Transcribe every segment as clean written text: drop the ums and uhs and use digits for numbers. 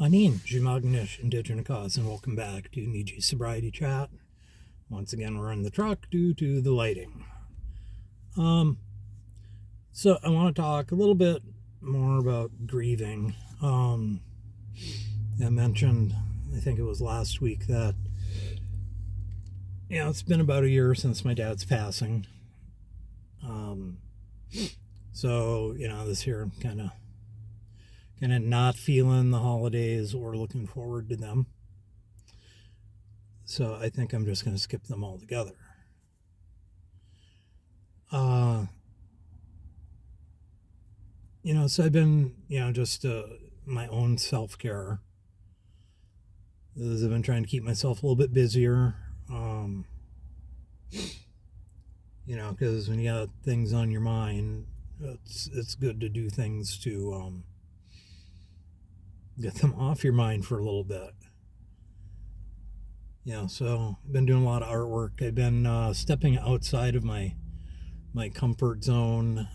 Niiji, Magnish, Indigenous Cause, and welcome back to Niiji Sobriety Chat. Once again, we're in the truck due to the lighting. So I want to talk a little bit more about grieving. I mentioned, I think it was last week, that it's been about a year since my dad's passing. So this year I'm kind of not feeling the holidays or looking forward to them. So I think I'm just going to skip them altogether. So I've been, just my own self-care. I've been trying to keep myself a little bit busier. Because when you got things on your mind, it's good to do things to get them off your mind for a little bit. So I've been doing a lot of artwork. I've been stepping outside of my comfort zone.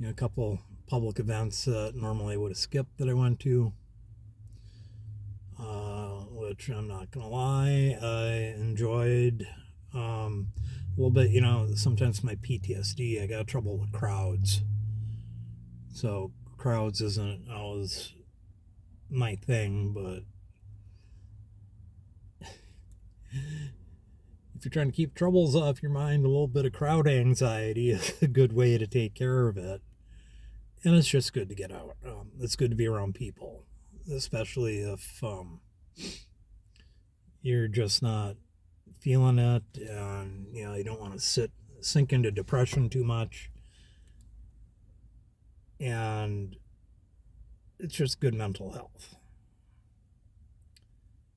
A couple public events that normally I would have skipped that I went to, which I'm not gonna lie, I enjoyed a little bit. Sometimes my PTSD, I got trouble with crowds, so crowds isn't always my thing, but if you're trying to keep troubles off your mind, a little bit of crowd anxiety is a good way to take care of it. And it's just good to get out. It's good to be around people, especially if you're just not feeling it, and you don't want to sink into depression too much. And it's just good mental health.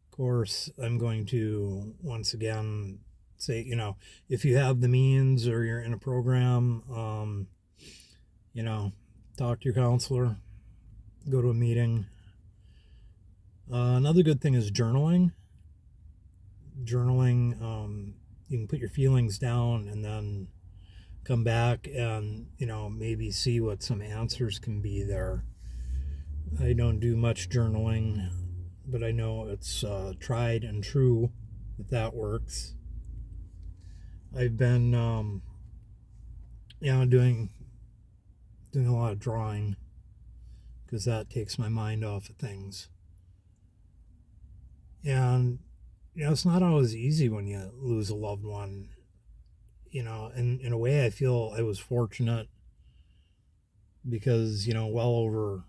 Of course, I'm going to once again say, if you have the means or you're in a program, talk to your counselor, go to a meeting. Another good thing is journaling. You can put your feelings down and then come back and, maybe see what some answers can be there. I don't do much journaling, but I know it's tried and true that works. I've been, doing a lot of drawing because that takes my mind off of things. And it's not always easy when you lose a loved one. And in a way I feel I was fortunate because well over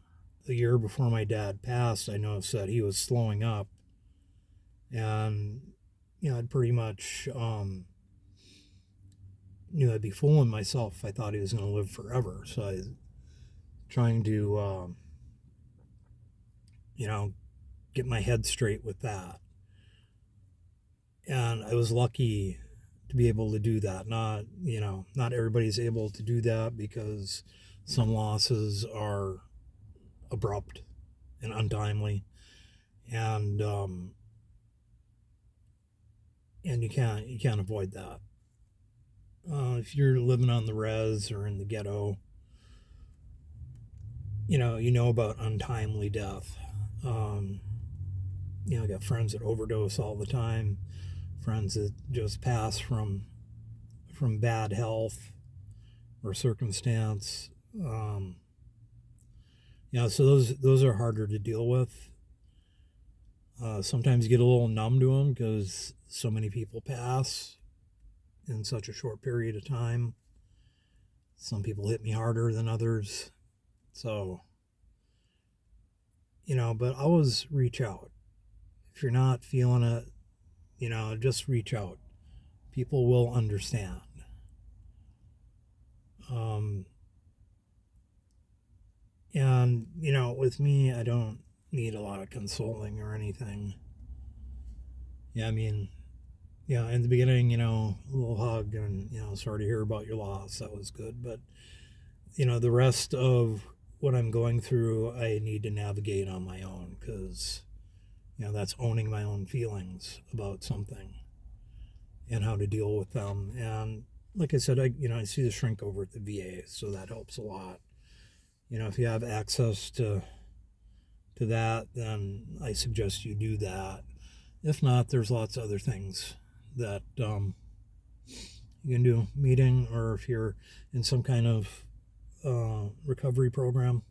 a year before my dad passed, I noticed that he was slowing up, and I'd pretty much knew I'd be fooling myself if I thought he was going to live forever. So I was trying to, get my head straight with that. And I was lucky to be able to do that. Not everybody's able to do that because some losses are abrupt and untimely. And you can't avoid that. If you're living on the res or in the ghetto, you know about untimely death. I got friends that overdose all the time, friends that just pass from bad health or circumstance. So those are harder to deal with. Sometimes you get a little numb to them because so many people pass in such a short period of time. Some people hit me harder than others. So, but always reach out. If you're not feeling it, just reach out. People will understand. And, with me, I don't need a lot of consoling or anything. In the beginning, a little hug and, sorry to hear about your loss. That was good. But, the rest of what I'm going through, I need to navigate on my own because, that's owning my own feelings about something and how to deal with them. And like I said, I see the shrink over at the VA, so that helps a lot. If you have access to that, then I suggest you do that. If not, there's lots of other things that you can do. Meeting, or if you're in some kind of recovery program,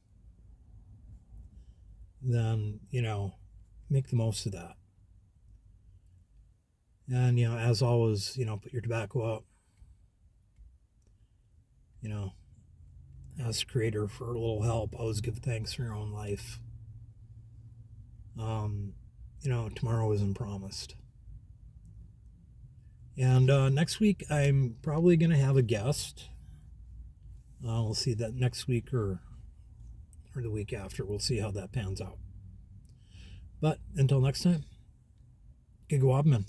then make the most of that. And as always, put your tobacco up. Ask the Creator for a little help. Always give thanks for your own life. Tomorrow isn't promised. And next week, I'm probably going to have a guest. We'll see that next week or the week after. We'll see how that pans out. But until next time, Gigawabman.